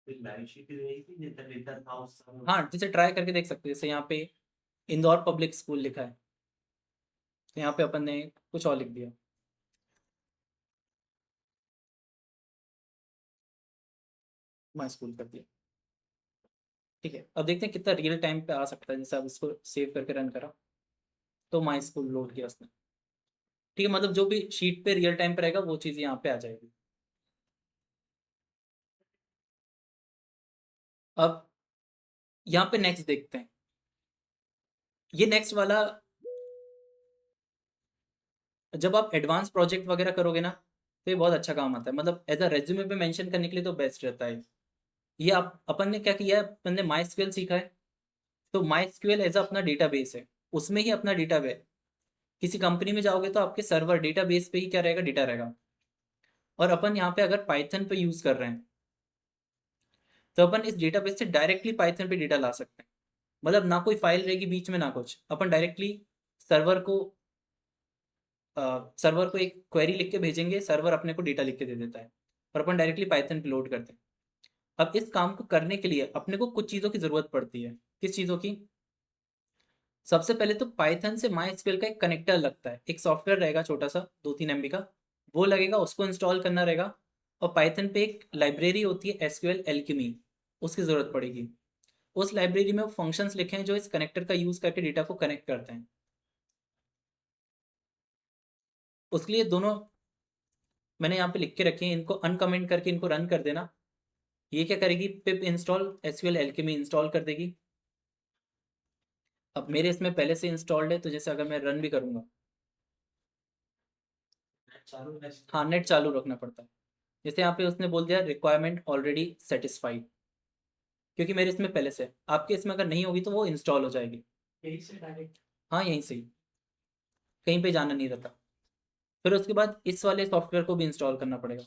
लाइव शीट रहेगी जितना डेटा था उसका हाँ जैसे ट्राई करके देख सकते हैं, जैसे यहाँ पे इंदौर पब्लिक स्कूल लिखा है, तो यहाँ पे अपन ने कुछ और लिख दिया, माई स्कूल कर दिया। ठीक है, अब देखते हैं कितना रियल टाइम पे आ सकता है। जैसे अब इसको सेव करके रन करा तो माई स्कूल लोड किया उसने। ठीक है, मतलब जो भी शीट पे रियल टाइम पे रहेगा वो चीज़ यहाँ पे आ जाएगी। अब यहाँ पे नेक्स्ट देखते हैं। ये नेक्स्ट वाला जब आप एडवांस प्रोजेक्ट वगैरह करोगे ना तो ये बहुत अच्छा काम आता है, मतलब एज अ रेज्यूमे पे मेंशन करने के लिए तो बेस्ट रहता है। ये आप अपन ने क्या किया है, अपन ने माई स्क्वेल सीखा है, तो माई स्क्वेल एज अपना डेटाबेस है, उसमें ही अपना डेटा है। किसी कंपनी में जाओगे तो आपके सर्वर डेटाबेस पे ही क्या रहेगा, डेटा रहेगा। और अपन यहाँ पे अगर पाइथन पे यूज कर रहे हैं तो अपन इस डेटाबेस से डायरेक्टली पाइथन पे डेटा ला सकते हैं। मतलब ना कोई फाइल रहेगी बीच में ना कुछ, अपन डायरेक्टली सर्वर को सर्वर को एक क्वेरी लिख के भेजेंगे, सर्वर अपने को डेटा लिख के दे देता है और अपन डायरेक्टली पाइथन पे लोड करते हैं। अब इस काम को करने के लिए अपने को कुछ चीज़ों की ज़रूरत पड़ती है। किस चीज़ों की? सबसे पहले तो पाइथन से माई एसक्यूएल का एक कनेक्टर लगता है, एक सॉफ्टवेयर रहेगा छोटा सा 2-3 MB का, वो लगेगा, उसको इंस्टॉल करना रहेगा। और पाइथन पे एक लाइब्रेरी होती है एसक्यूएल एल्केमी, उसकी ज़रूरत पड़ेगी। उस लाइब्रेरी में वो फंक्शंस लिखे हैं जो इस कनेक्टर का यूज़ करके डेटा को कनेक्ट करते हैं। उसके लिए दोनों मैंने यहाँ पे लिख के रखे हैं, इनको अनकमेंट करके इनको रन कर देना। ये क्या करेगी, पिप इंस्टॉल एसक्यूएल एल्केमी इंस्टॉल कर देगी। अब मेरे इसमें पहले से इंस्टॉल्ड है, तो जैसे अगर मैं रन भी करूँगा, चालू नेक्स्ट हाँ नेट चालू रखना पड़ता है। जैसे यहाँ पे उसने बोल दिया रिक्वायरमेंट ऑलरेडी सेटिस्फाइड, क्योंकि मेरे इसमें पहले से है। आपके इसमें अगर नहीं होगी तो वो इंस्टॉल हो जाएगी। यही से डायरेक्ट हाँ यहीं से ही, कहीं पे जाना नहीं रहता। फिर उसके बाद इस वाले सॉफ्टवेयर को भी इंस्टॉल करना पड़ेगा।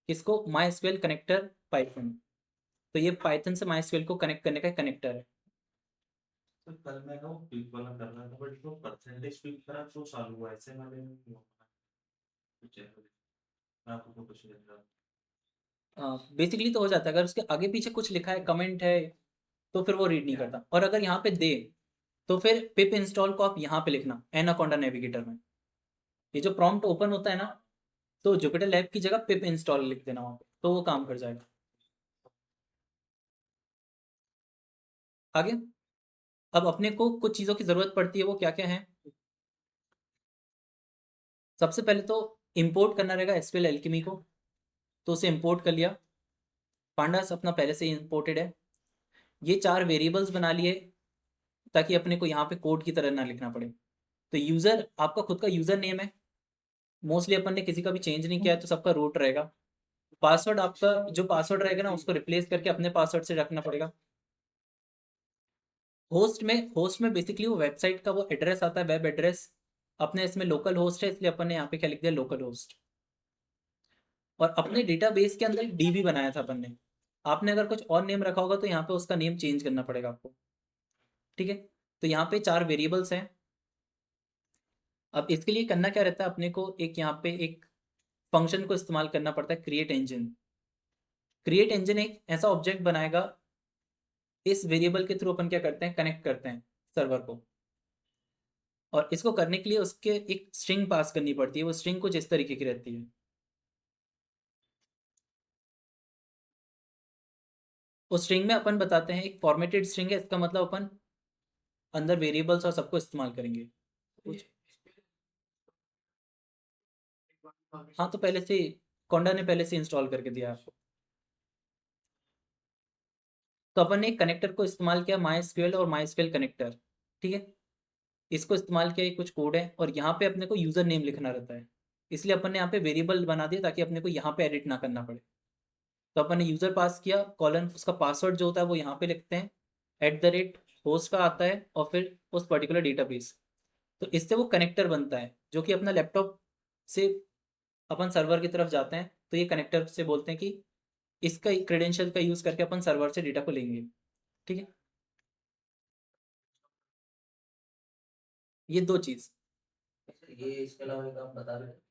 इसको माई एसक्यूएल कनेक्टर पाइथन, तो ये पाइथन से माई एसक्यूएल को कनेक्ट करने का कनेक्टर है। तो कल मैं वो क्लिक वाला कर रहा था बट वो परसेंटेज क्लिक करा तो चालू हुआ, ऐसे वाले में नहीं होगा कुछ है। मैं आपको कुछ नहीं रहा। बेसिकली तो हो जाता है, अगर उसके आगे पीछे कुछ लिखा है, कमेंट है, तो फिर वो रीड नहीं करता। और अगर यहाँ पे दे तो फिर पिप इंस्टॉल को आप यहाँ पे लिखना एनाकोंडा नेविगेटर में। ये जो प्रॉम्प्ट ओपन होता है ना, तो जुपिटर लैब की जगह पिप इंस्टॉल लिख देना वहाँ पे, तो वो काम कर जाएगा। आगे अब अपने को कुछ चीज़ों की ज़रूरत पड़ती है, वो क्या क्या है? सबसे पहले तो इंपोर्ट करना रहेगा एसक्यूएल एल्केमी को, तो उसे इंपोर्ट कर लिया। पांडास अपना पहले से ही इंपोर्टेड है। ये 4 वेरिएबल्स बना लिए ताकि अपने को यहाँ पे कोड की तरह ना लिखना पड़े। तो यूज़र आपका खुद का यूज़र नेम है, मोस्टली अपन ने किसी का भी चेंज नहीं किया है तो सबका रूट रहेगा। पासवर्ड आपका जो पासवर्ड रहेगा ना उसको रिप्लेस करके अपने पासवर्ड से रखना पड़ेगा। होस्ट में बेसिकली वो वेबसाइट का वो एड्रेस आता है, वेब एड्रेस। अपने इसमें लोकल होस्ट है, इसलिए अपन ने यहाँ पे क्या लिख दिया, लोकल होस्ट। और अपने डेटाबेस के अंदर एक डीबी बनाया था अपन ने। आपने अगर कुछ और नेम रखा होगा तो यहाँ पे उसका नेम चेंज करना पड़ेगा आपको। ठीक है, तो यहाँ पे 4 वेरिएबल्स हैं। अब इसके लिए करना क्या रहता है, अपने को एक यहाँ पे एक फंक्शन को इस्तेमाल करना पड़ता है, क्रिएट इंजन। क्रिएट इंजन एक ऐसा ऑब्जेक्ट बनाएगा, इस वेरिएबल के थ्रू अपन क्या करते हैं, कनेक्ट करते हैं सर्वर को। और इसको करने के लिए उसके एक स्ट्रिंग पास करनी पड़ती है, वो स्ट्रिंग कुछ इस तरीके की रहती है। उस स्ट्रिंग में अपन बताते हैं, एक फॉर्मेटेड स्ट्रिंग है, इसका मतलब अपन अंदर वेरिएबल्स और सबको इस्तेमाल करेंगे कुछ। हाँ तो पहले से कोंडा ने पहले से इंस्टॉल करके दिया आपको। तो अपन ने एक कनेक्टर को इस्तेमाल किया, माई एसक्यूएल और माई एसक्यूएल कनेक्टर। ठीक है, इसको इस्तेमाल किया, ये कुछ कोड है और यहाँ पे अपने को यूज़र नेम लिखना रहता है, इसलिए अपन ने यहाँ पे वेरिएबल बना दिया ताकि अपने को यहाँ पे एडिट ना करना पड़े। तो अपन ने यूज़र पास किया, कॉलन उसका पासवर्ड जो होता है वो यहाँ पे लिखते हैं, @होस्ट का आता है और फिर उस पर्टिकुलर डेटाबेस। तो इससे वो कनेक्टर बनता है जो कि अपना लैपटॉप से अपन सर्वर की तरफ जाते हैं, तो ये कनेक्टर से बोलते हैं कि इसका क्रेडेंशियल का यूज़ करके अपन सर्वर से डेटा को लेंगे। ठीक है, ये 2 चीज़। ये इसके अलावा एक आप बता रहे हैं।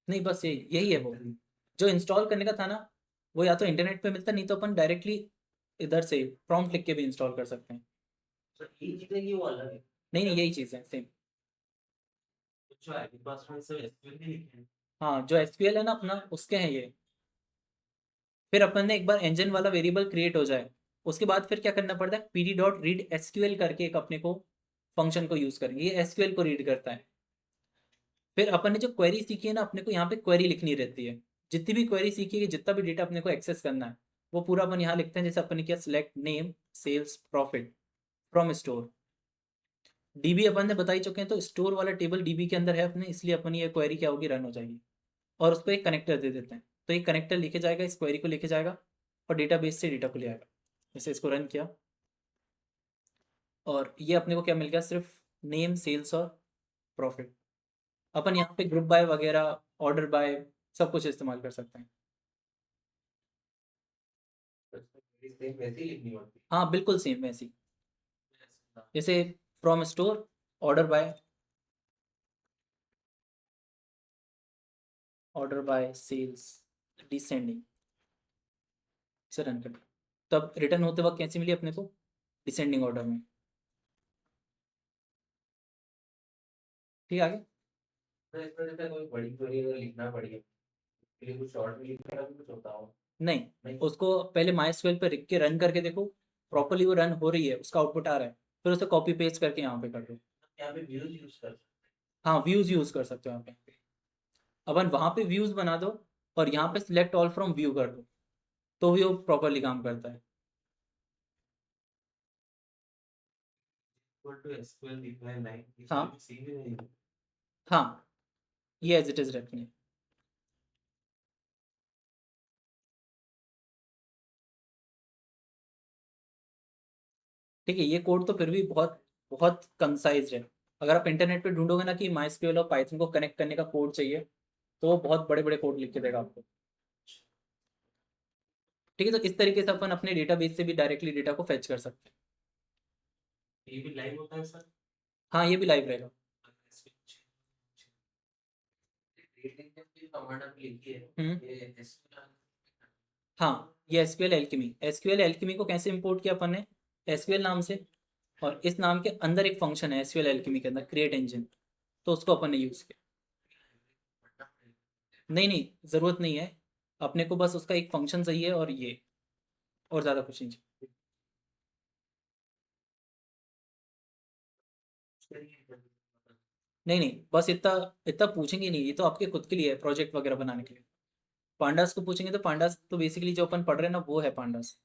नहीं बस यही यही है वो। जो इंस्टॉल करने का था ना, वो या तो इंटरनेट पे मिलता, नहीं तो अपन डायरेक्टली इधर से प्रॉम्प्ट लिख के भी इंस्टॉल कर सकते हैं। सर ये चीजें ये वो अलग है। नहीं नहीं, यही चीज़ है सेम। जो आईडी पासवर्ड सब एसक्यूएल में लिखे हैं। हाँ जो एसक्यूएल है ना अपना, उसके हैं ये। फिर अपन ने एक बार इंजन वाला वेरिएबल क्रिएट हो जाए, उसके बाद फिर क्या करना पड़ता है, pd.read_sql करके एक अपने को फंक्शन को यूज़ करेंगे, ये एसक्यूएल को रीड करता है। फिर अपन ने जो क्वेरी सीखी है ना, अपने को यहाँ पे क्वेरी लिखनी रहती है। जितनी भी क्वेरी सीखी है, जितना भी डेटा अपने को एक्सेस करना है, वो पूरा अपन यहाँ लिखते हैं जैसे अपन ने किया, select name sales profit from store. DB अपन ने बता ही चुके हैं, तो स्टोर वाला टेबल डीबी के अंदर है अपने, इसलिए अपनी ये क्वेरी क्या होगी, रन हो जाएगी। और उस पर एक कनेक्टर दे देते हैं, तो एक कनेक्टर लिखे जाएगा, इस क्वेरी को लेके जाएगा और डेटाबेस से डेटा को ले आएगा। जैसे इसको रन किया और ये अपने को क्या मिल गया, सिर्फ नेम सेल्स और प्रॉफिट। अपन यहाँ पे ग्रुप बाय वगैरह, ऑर्डर बाय, सब कुछ इस्तेमाल कर सकते हैं। सेम वैसे ही लिखनी होती हाँ बिल्कुल सेम वैसी, है। जैसे from store, order by sales descending से रन कर, तब रिटर्न होते वक्त कैसी मिली अपने को, डिसेंडिंग ऑर्डर में। ठीक है, आगे तो इसमें जैसे कोई बड़ी क्वेरी अगर लिखना पड़ी है, उसके लिए कुछ शॉर्ट में लिखना भी कुछ होता हो? नहीं, नहीं, उसको पहले MySQL पे लिख के रन करके देखो, प्रॉपरली वो रन हो रही है, उसका आउटपुट आ रहा है, फिर उसे कॉपी पेस्ट करके यहाँ पे कर दो। यहाँ पे व्यूज यूज कर सकते हाँ व्यूज़ यूज़ कर सकते हो यहाँ पे, अपन वहाँ पे व्यूज़ बना दो और यहाँ पे सिलेक्ट ऑल फ्रॉम व्यू कर दो, तो भी वो प्रॉपरली काम करता है। हैं। to SQL reply line, हाँ इसमें सेम ही रहेगी। हाँ, ये एज इट इज़ रखनी है। ठीक है, ये कोड तो फिर भी बहुत बहुत कंसाइज है। अगर आप इंटरनेट पे ढूंढोगे ना कि MySQL और पाइथन को कनेक्ट करने का कोड चाहिए, तो वो बहुत बड़े बड़े कोड लिख के देगा आपको। ठीक है, तो इस तरीके से अपन अपने डेटाबेस से भी डायरेक्टली डेटा को फेच कर सकते हैं। ये भी लाइव होता है सर? हाँ ये भी लाइव रहेगा। कमांड आपने लिखी है, हम्म, ये SQL हाँ ये एसक्यूएल एल्केमी को कैसे इंपोर्ट किया अपन ने, एसक्यूएल नाम से, और इस नाम के अंदर एक फंक्शन है एसक्यूएल एल्केमी के अंदर, क्रिएट इंजन, तो उसको अपन ने यूज़ किया। नहीं नहीं, ज़रूरत नहीं है, अपने को बस उसका एक फंक्शन चाहिए और ये, और ज़्यादा कुछ नहीं चाहिए। नहीं नहीं, बस इतना इतना पूछेंगे नहीं, ये तो आपके खुद के लिए है, प्रोजेक्ट वगैरह बनाने के लिए। पांडास को पूछेंगे तो पांडास तो बेसिकली जो अपन पढ़ रहे हैं ना वो है pandas.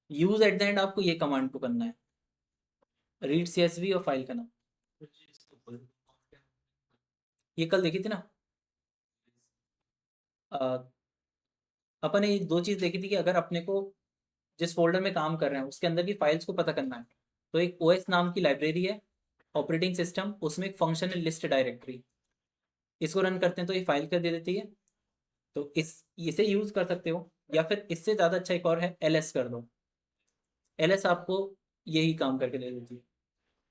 Use at the end आपको ये कमांड को करना है, रीड CSV और फाइल का नाम, ये कल देखी थी ना। अ, अपन ने दो चीज़ देखी थी कि अगर अपने को जिस फोल्डर में काम कर रहे हैं उसके अंदर की फाइल्स को पता करना है, तो एक OS नाम की लाइब्रेरी है, ऑपरेटिंग सिस्टम, उसमें एक फंक्शन है लिस्ट डायरेक्टरी, इसको रन करते हैं तो ये फाइल कर दे देती है, तो इसे यूज़ कर सकते हो। या फिर इससे ज़्यादा अच्छा एक और है, LS कर दो, LS आपको यही काम करके दे देती है,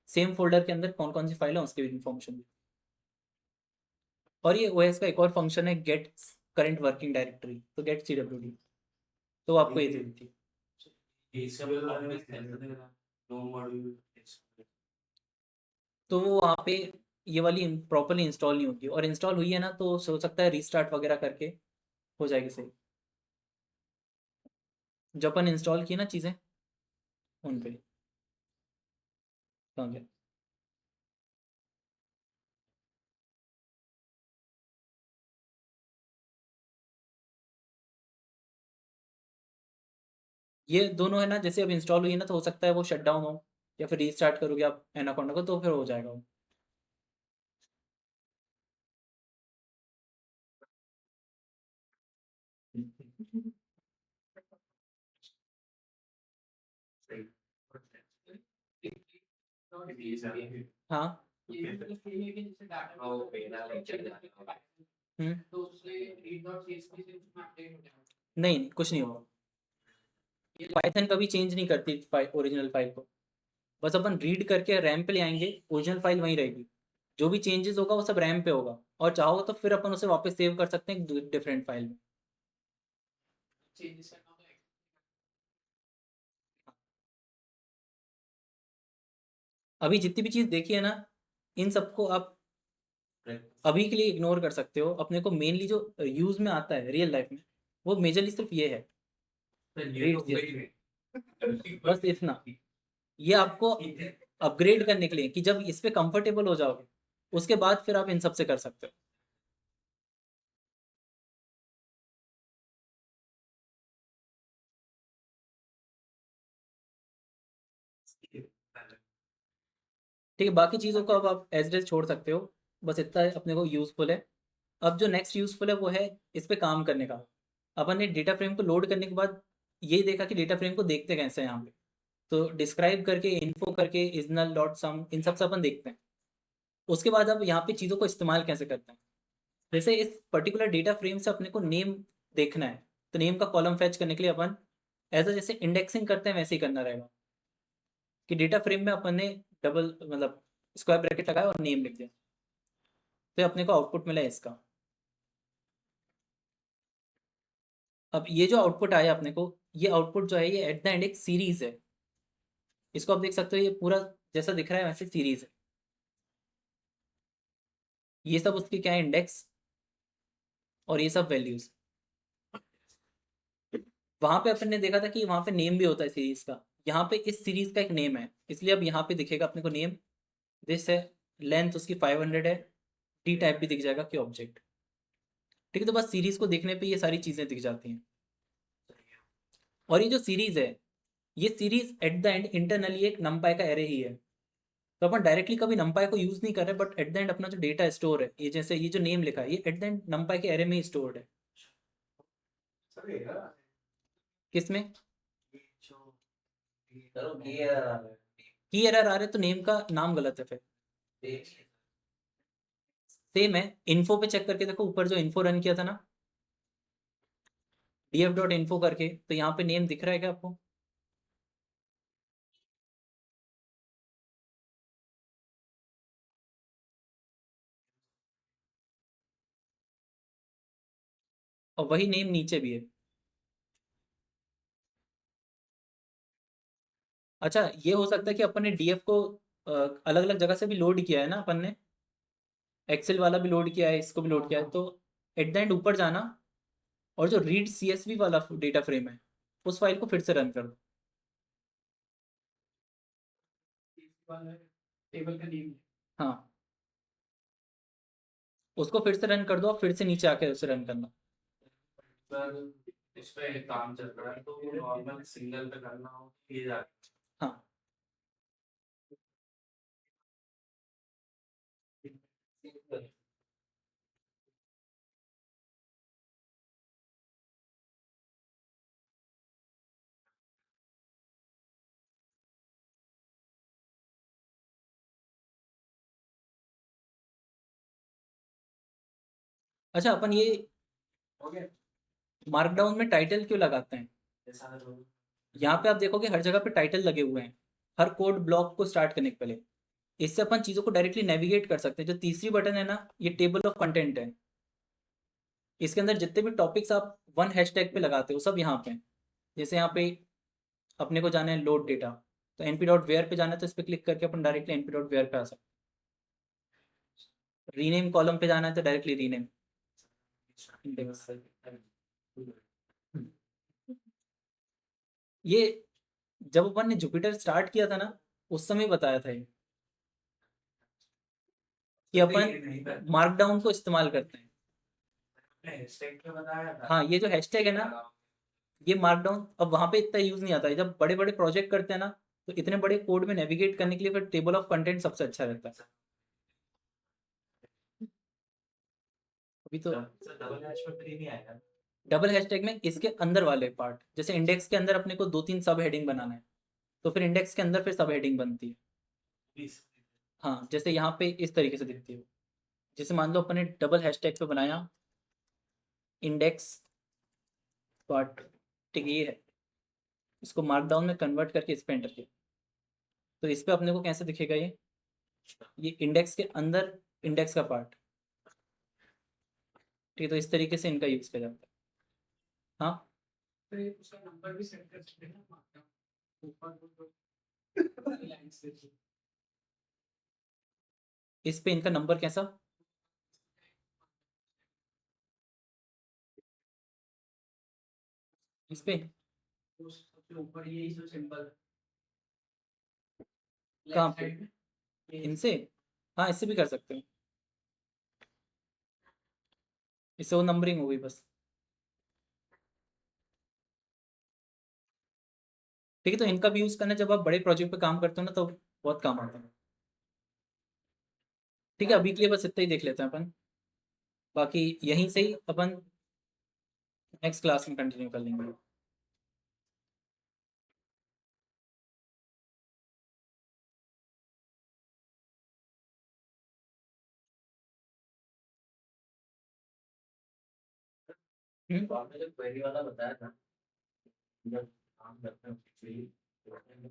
सेम फोल्डर के अंदर कौन कौन सी फाइल है उसके भी इन्फॉर्मेशन। और ये OS का एक और फंक्शन है, गेट करंट वर्किंग डायरेक्टरी, तो गेट CWD, तो वो आपको ये दे देती है। तो वो वहाँ पे ये वाली प्रॉपरली इंस्टॉल नहीं होगी, और इंस्टॉल हुई है ना तो हो सकता है रीस्टार्ट वगैरह करके हो जाएगी सही, जब अपन इंस्टॉल किए ना चीज़ें उन पे। कहाँ गया? ये दोनों है ना, जैसे अब इंस्टॉल हुई है ना तो हो सकता है वो शट डाउन हो, या फिर रीस्टार्ट करोगे आप एनाकोंडा को तो फिर हो जाएगा वो। हाँ हम्म, नहीं नहीं कुछ नहीं होगा, पाइथन कभी चेंज नहीं करती ओरिजिनल फाइल को, बस अपन रीड करके रैम पे ले आएंगे, ओरिजिनल फाइल वहीं रहेगी, जो भी चेंजेस होगा वो सब रैम पे होगा, और चाहो तो फिर अपन उसे वापस सेव कर सकते हैं डिफरेंट फाइल में। अभी जितनी भी चीज़ देखी है ना, इन सबको आप अभी के लिए इग्नोर कर सकते हो, अपने को मेनली जो यूज़ में आता है रियल लाइफ में, वो मेजरली सिर्फ ये है, रीड, बस इतना। ये आपको अपग्रेड करने के लिए कि जब इस पे कंफर्टेबल हो जाओगे उसके बाद फिर आप इन सब से कर सकते हो। ठीक है, बाकी चीज़ों को अब आप एज इट इज छोड़ सकते हो, बस इतना अपने को यूज़फुल है। अब जो नेक्स्ट यूज़फुल है वो है इस पे काम करने का। अपन ने डेटा फ्रेम को लोड करने के बाद ये देखा कि डेटा फ्रेम को देखते कैसे हैं यहाँ पे, तो डिस्क्राइब करके, इन्फो करके, इजनल डॉट सम, इन सब से अपन देखते हैं। उसके बाद अब यहाँ पे चीज़ों को इस्तेमाल कैसे करते हैं, जैसे इस पर्टिकुलर डेटा फ्रेम से अपने को नेम देखना है, तो नेम का कॉलम फैच करने के लिए अपन एज अ जैसे इंडेक्सिंग करते हैं वैसे ही करना रहेगा कि डेटा फ्रेम में अपन ने डबल मतलब स्क्वायर ब्रैकेट लगाया और नेम लिख दिया, तो अपने को आउटपुट मिला है इसका। अब ये जो आउटपुट आया अपने को, ये आउटपुट जो है ये एट द एंड एक सीरीज है। इसको आप देख सकते हो, ये पूरा जैसा दिख रहा है वैसे सीरीज है। ये सब उसके क्या है, इंडेक्स, और ये सब वैल्यूज। वहां पे अपन ने देखा था कि वहां पे नेम भी होता है सीरीज का, यहाँ पे इस सीरीज का एक नेम है, इसलिए अब यहाँ पे दिखेगा अपने को नेम, दिस है, लेंथ उसकी 500 है, डी टाइप भी दिख जाएगा कि ऑब्जेक्ट। ठीक है, तो बस सीरीज को देखने पे ये सारी चीजें दिख जाती हैं। और ये जो सीरीज है, ये series at the end internally एक नंपाई का एरे ही है, तो अपन डायरेक्टली कभी नंपाई को यूज नहीं कर रहे, बट एट द एंड अपना जो डेटा स्टोर है, ये जैसे ये जो नेम लिखा है, ये एट द एंड नंपाई के एरे में ही स्टोर्ड है। किसमें की एरर आ रहे, तो नेम का नाम गलत है फिर। सेम है, इन्फो पे चेक करके देखो, ऊपर जो इन्फो रन किया था ना df डॉट इन्फो करके, तो यहाँ पे नेम दिख रहा है क्या आपको? और वही नेम नीचे भी है। अच्छा, ये हो सकता है कि अपन ने डीएफ को अलग अलग जगह से भी लोड किया है ना अपन ने, एक्सेल वाला भी लोड किया है, इसको भी लोड किया है, तो एट द एंड ऊपर जाना, और जो रीड सीएसवी वाला डेटा फ्रेम है, उस फाइल को फिर से रन कर दो। टेबल का नेम, हाँ, उसको फिर से रन कर दो और फिर से नीचे आके उसे रन करना। सर इस पे काम चल रहा है तो नॉर्मल सिंगल पे करना हो ये जा हाँ, अच्छा, अपन ये हो गया मार्कडाउन में टाइटल क्यों लगाते हैं? जैसा है वो। यहाँ पे आप देखोगे हर जगह पे टाइटल लगे हुए हैं, हर कोड ब्लॉक को स्टार्ट करने के पहले। इससे अपन चीज़ों को डायरेक्टली नेविगेट कर सकते हैं। जो तीसरी बटन है ना, ये टेबल ऑफ कंटेंट है, इसके अंदर जितने भी टॉपिक्स आप वन हैशटैग पे लगाते हो सब यहाँ पे हैं। जैसे यहाँ पे अपने को जाना है लोड डेटा, तो np डॉट वेयर पे जाना है, तो इस पर क्लिक करके अपन डायरेक्टली np डॉट वेयर पे आ सकते हैं। रीनेम कॉलम पे जाना है तो डायरेक्टली रीनेम इंडेक्स। ये जब अपन ने जुपिटर स्टार्ट किया था ना, उस समय बताया था ये कि अपन मार्कडाउन को इस्तेमाल करते हैं। हैशटैग पे बताया था हाँ, ये जो हैशटैग है ना, ये मार्कडाउन अब वहाँ पे इतना यूज नहीं आता है। जब बड़े बड़े प्रोजेक्ट करते हैं ना, तो इतने बड़े कोड में नेविगेट करने के लिए फिर टेबल ऑफ कंटेंट सबसे अच्छा रहता है। अभी तो डबल हैश पे फ्री नहीं आएगा डबल हैशटैग में इसके अंदर वाले पार्ट, जैसे इंडेक्स के अंदर अपने को 2-3 सब हेडिंग बनाना है, तो फिर इंडेक्स के अंदर फिर सब हेडिंग बनती है। प्लीज हाँ, जैसे यहाँ पे इस तरीके से दिखती है। जैसे मान लो अपने डबल हैशटैग पे बनाया इंडेक्स पार्ट, ठीक है, ये है, इसको मार्कडाउन में कन्वर्ट करके इस पे एंटर किया, तो इस पे अपने को कैसे दिखेगा ये इंडेक्स के अंदर इंडेक्स का पार्ट। ठीक है, तो इस तरीके से इनका यूज किया जाता है। हाँ, फिर उसका नंबर भी सेट कर सकते हैं ना मार्कडाउन ऊपर लाइन से इस पे इनका नंबर कैसा, इस पे उस सबसे ऊपर यही जो सिंबल कहाँ लेफ्ट पे, साइड में इनसे, हाँ इससे भी कर सकते हो, इससे वो नंबरिंग हो गई बस। ठीक है, तो इनका भी यूज़ करना जब आप बड़े प्रोजेक्ट पे काम करते हो ना, तो बहुत काम आता है। ठीक है, अभी के लिए बस इतना ही देख लेते हैं अपन, बाकी यहीं से ही अपन नेक्स्ट क्लास में कंटिन्यू कर लेंगे। तो आपने जो क्वेरी वाला बताया था, जब काम करते हैं